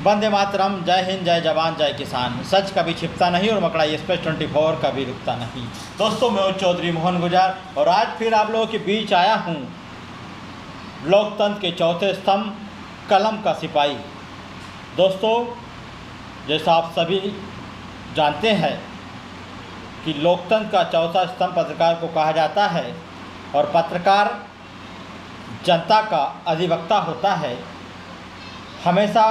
वंदे मातरम, जय हिंद, जय जवान, जय किसान। सच कभी छिपता नहीं और मकड़ा एक्सप्रेस 24 कभी रुकता नहीं। दोस्तों, मैं हूं चौधरी मोहन गुजर और आज फिर आप लोगों के बीच आया हूं लोकतंत्र के चौथे स्तंभ, कलम का सिपाही। दोस्तों, जैसा आप सभी जानते हैं कि लोकतंत्र का चौथा स्तंभ पत्रकार को कहा जाता है और पत्रकार जनता का अधिवक्ता होता है। हमेशा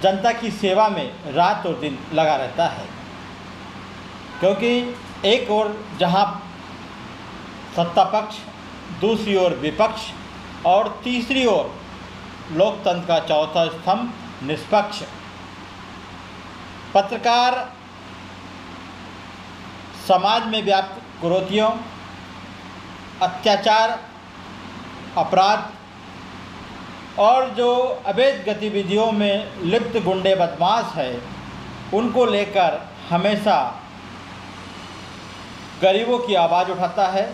जनता की सेवा में रात और दिन लगा रहता है, क्योंकि एक ओर जहां सत्ता पक्ष, दूसरी ओर विपक्ष और तीसरी ओर लोकतंत्र का चौथा स्तंभ निष्पक्ष। पत्रकार समाज में व्याप्त कुरीतियों, अत्याचार, अपराध और जो अवैध गतिविधियों में लिप्त गुंडे बदमाश है, उनको लेकर हमेशा गरीबों की आवाज़ उठाता है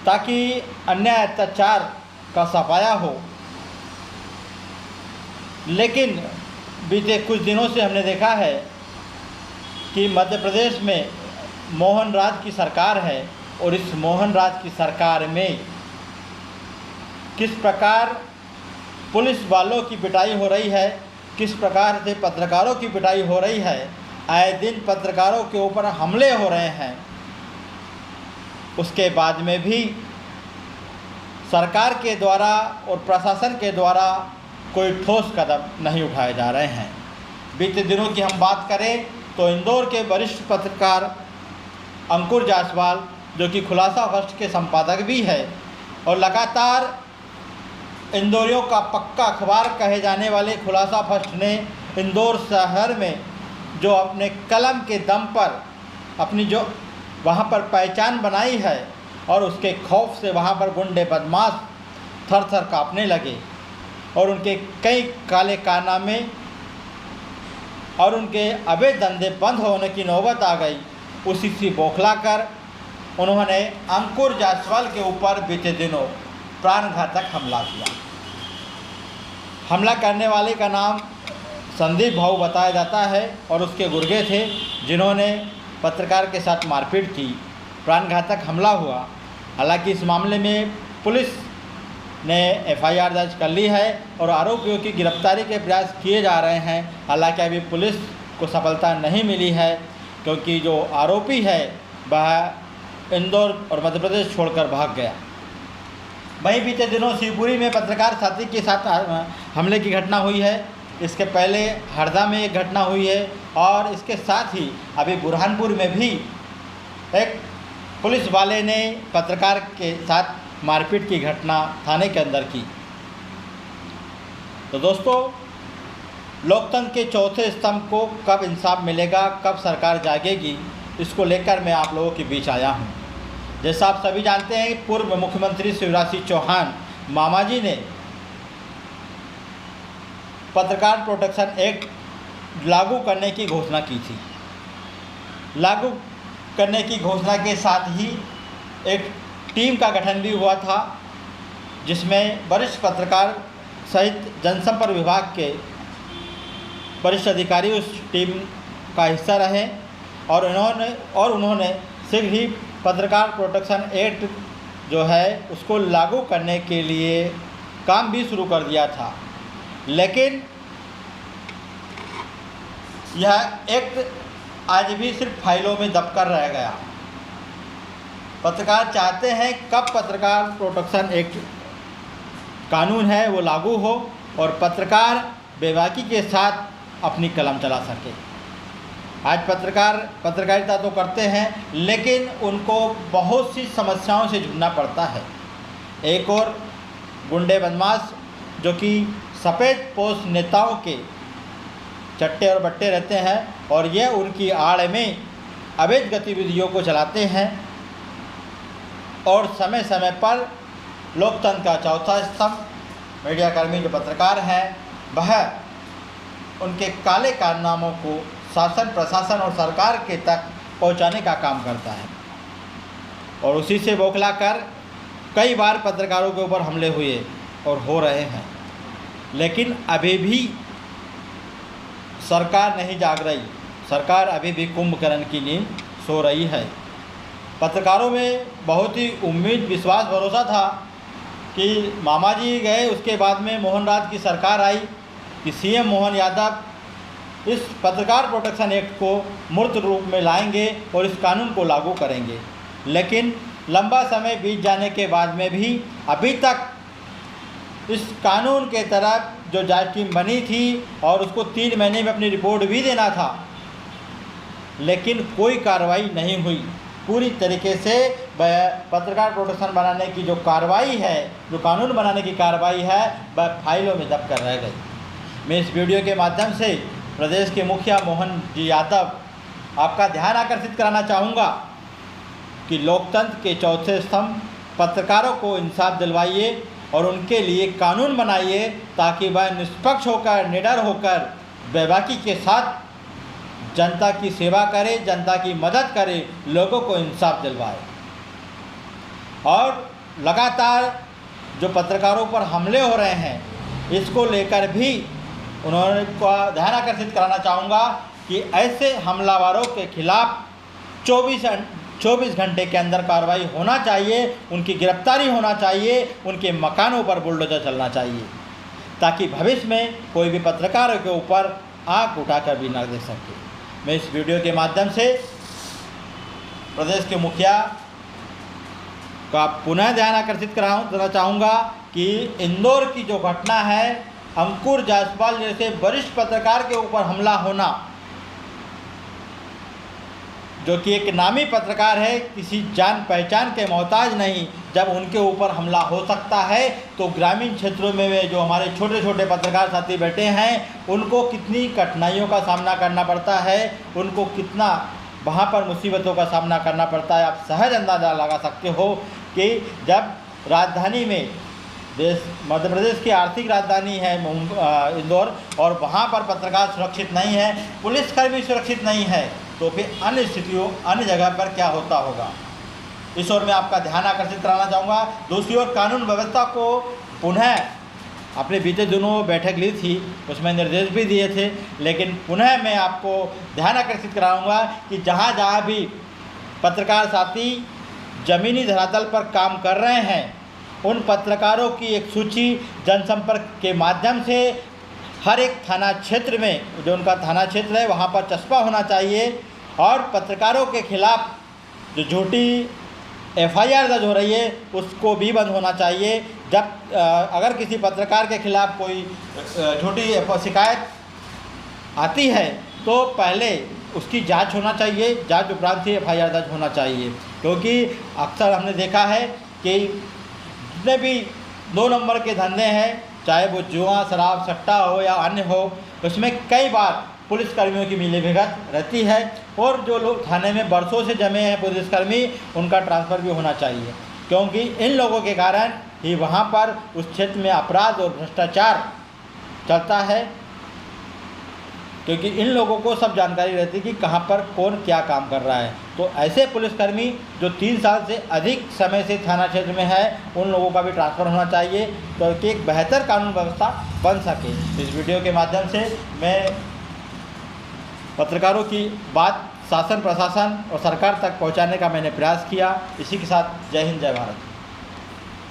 ताकि अन्याय अत्याचार का सफाया हो। लेकिन बीते कुछ दिनों से हमने देखा है कि मध्य प्रदेश में मोहन राज की सरकार है और इस मोहन राज की सरकार में किस प्रकार पुलिस वालों की पिटाई हो रही है, किस प्रकार से पत्रकारों की पिटाई हो रही है। आए दिन पत्रकारों के ऊपर हमले हो रहे हैं। उसके बाद में भी सरकार के द्वारा और प्रशासन के द्वारा कोई ठोस कदम नहीं उठाए जा रहे हैं। बीते दिनों की हम बात करें तो इंदौर के वरिष्ठ पत्रकार अंकुर जायसवाल, जो कि खुलासा फर्स्ट के संपादक भी है और लगातार इंदौरियों का पक्का अखबार कहे जाने वाले खुलासा फर्स्ट ने इंदौर शहर में जो अपने कलम के दम पर अपनी जो वहाँ पर पहचान बनाई है और उसके खौफ से वहाँ पर गुंडे बदमाश थर थर काँपने लगे और उनके कई काले कारनामे और उनके अवैध धंधे बंद होने की नौबत आ गई। उसी से बौखलाकर उन्होंने अंकुर जायसवाल के ऊपर बीते दिनों प्राणघातक हमला किया। हमला करने वाले का नाम संदीप भाऊ बताया जाता है और उसके गुर्गे थे, जिन्होंने पत्रकार के साथ मारपीट की। प्राणघातक हमला हुआ। हालांकि इस मामले में पुलिस ने एफआईआर दर्ज कर ली है और आरोपियों की गिरफ्तारी के प्रयास किए जा रहे हैं। हालांकि अभी पुलिस को सफलता नहीं मिली है, क्योंकि जो आरोपी है वह इंदौर और मध्य प्रदेश छोड़कर भाग गया। वहीं बीते दिनों शिवपुरी में पत्रकार साथी के साथ हमले की घटना हुई है। इसके पहले हरदा में एक घटना हुई है और इसके साथ ही अभी बुरहानपुर में भी एक पुलिस वाले ने पत्रकार के साथ मारपीट की घटना थाने के अंदर की। तो दोस्तों, लोकतंत्र के चौथे स्तंभ को कब इंसाफ मिलेगा, कब सरकार जागेगी, इसको लेकर मैं आप लोगों के बीच आया हूँ। जैसा आप सभी जानते हैं, पूर्व मुख्यमंत्री शिवराज सिंह चौहान मामा जी ने पत्रकार प्रोटेक्शन एक्ट लागू करने की घोषणा की थी। लागू करने की घोषणा के साथ ही एक टीम का गठन भी हुआ था, जिसमें वरिष्ठ पत्रकार सहित जनसंपर्क विभाग के वरिष्ठ अधिकारी उस टीम का हिस्सा रहे और उन्होंने शीघ्र ही पत्रकार प्रोटेक्शन एक्ट जो है उसको लागू करने के लिए काम भी शुरू कर दिया था। लेकिन यह एक्ट आज भी सिर्फ फाइलों में दबकर रह गया। पत्रकार चाहते हैं कब पत्रकार प्रोटेक्शन एक्ट कानून है वो लागू हो और पत्रकार बेबाकी के साथ अपनी कलम चला सके। आज पत्रकार पत्रकारिता तो करते हैं, लेकिन उनको बहुत सी समस्याओं से जूझना पड़ता है। एक और गुंडे बदमाश जो कि सफ़ेद पोश नेताओं के चट्टे और बट्टे रहते हैं और ये उनकी आड़ में अवैध गतिविधियों को चलाते हैं और समय समय पर लोकतंत्र का चौथा स्तंभ मीडियाकर्मी जो पत्रकार हैं वह उनके काले कारनामों को शासन, प्रशासन और सरकार के तक पहुंचाने का काम करता है और उसी से बौखलाकर कई बार पत्रकारों के ऊपर हमले हुए और हो रहे हैं। लेकिन अभी भी सरकार नहीं जाग रही। सरकार अभी भी कुंभकर्ण की नींद सो रही है। पत्रकारों में बहुत ही उम्मीद, विश्वास, भरोसा था कि मामा जी गए, उसके बाद में मोहन राज की सरकार आई कि सीएम मोहन यादव इस पत्रकार प्रोटेक्शन एक्ट को मूर्त रूप में लाएंगे और इस कानून को लागू करेंगे। लेकिन लंबा समय बीत जाने के बाद में भी अभी तक इस कानून के तरफ जो जांच टीम बनी थी और उसको 3 महीने में अपनी रिपोर्ट भी देना था, लेकिन कोई कार्रवाई नहीं हुई। पूरी तरीके से पत्रकार प्रोटेक्शन बनाने की जो कार्रवाई है, जो कानून बनाने की कार्रवाई है, वह फाइलों में दब कर रह गई। मैं इस वीडियो के माध्यम से प्रदेश के मुखिया मोहन जी यादव आपका ध्यान आकर्षित कराना चाहूँगा कि लोकतंत्र के चौथे स्तंभ पत्रकारों को इंसाफ दिलवाइए और उनके लिए कानून बनाइए ताकि वह निष्पक्ष होकर, निडर होकर, बेबाकी के साथ जनता की सेवा करे, जनता की मदद करे, लोगों को इंसाफ दिलवाए। और लगातार जो पत्रकारों पर हमले हो रहे हैं, इसको लेकर भी उन्होंने ध्यान आकर्षित कराना चाहूँगा कि ऐसे हमलावरों के खिलाफ 24 घंटे के अंदर कार्रवाई होना चाहिए, उनकी गिरफ्तारी होना चाहिए, उनके मकानों पर बुलडोजर चलना चाहिए, ताकि भविष्य में कोई भी पत्रकारों के ऊपर आँख उठाकर भी न देख सके। मैं इस वीडियो के माध्यम से प्रदेश के मुखिया का पुनः ध्यान आकर्षित कराना चाहूँगा कि इंदौर की जो घटना है, अंकुर जायसवाल जैसे वरिष्ठ पत्रकार के ऊपर हमला होना, जो कि एक नामी पत्रकार है, किसी जान पहचान के मोहताज नहीं, जब उनके ऊपर हमला हो सकता है तो ग्रामीण क्षेत्रों में जो हमारे छोटे छोटे पत्रकार साथी बैठे हैं, उनको कितनी कठिनाइयों का सामना करना पड़ता है, उनको कितना वहाँ पर मुसीबतों का सामना करना पड़ता है। आप सहज अंदाज़ा लगा सकते हो कि जब राजधानी में मध्य प्रदेश की आर्थिक राजधानी है इंदौर, और वहाँ पर पत्रकार सुरक्षित नहीं है, पुलिसकर्मी सुरक्षित नहीं है, तो फिर अन्य स्थितियों, अन्य जगह पर क्या होता होगा। इस ओर मैं आपका ध्यान आकर्षित कराना चाहूँगा। दूसरी ओर कानून व्यवस्था को पुनः, अपने बीते दिनों बैठक ली थी, उसमें निर्देश भी दिए थे, लेकिन पुनः मैं आपको ध्यान आकर्षित कराऊँगा कि जहाँ जहाँ भी पत्रकार साथी ज़मीनी धरातल पर काम कर रहे हैं, उन पत्रकारों की एक सूची जनसंपर्क के माध्यम से हर एक थाना क्षेत्र में, जो उनका थाना क्षेत्र है, वहाँ पर चस्पा होना चाहिए। और पत्रकारों के खिलाफ जो झूठी FIR दर्ज हो रही है, उसको भी बंद होना चाहिए। जब अगर किसी पत्रकार के खिलाफ कोई झूठी शिकायत आती है तो पहले उसकी जांच होना चाहिए, जांच उपरांत ही FIR दर्ज होना चाहिए। क्योंकि अक्सर हमने देखा है कि जितने भी 2 नंबर के धंधे हैं, चाहे वो जुआ, शराब, सट्टा हो या अन्य हो, उसमें कई बार पुलिसकर्मियों की मिलीभगत रहती है, और जो लोग थाने में बरसों से जमे हैं पुलिसकर्मी, उनका ट्रांसफ़र भी होना चाहिए, क्योंकि इन लोगों के कारण ही वहाँ पर उस क्षेत्र में अपराध और भ्रष्टाचार चलता है। क्योंकि इन लोगों को सब जानकारी रहती है कि कहाँ पर कौन क्या काम कर रहा है। तो ऐसे पुलिसकर्मी जो 3 साल से अधिक समय से थाना क्षेत्र में है, उन लोगों का भी ट्रांसफ़र होना चाहिए, तो कि एक बेहतर कानून व्यवस्था बन सके। इस वीडियो के माध्यम से मैं पत्रकारों की बात शासन, प्रशासन और सरकार तक पहुंचाने का मैंने प्रयास किया। इसी के साथ जय हिंद, जय भारत।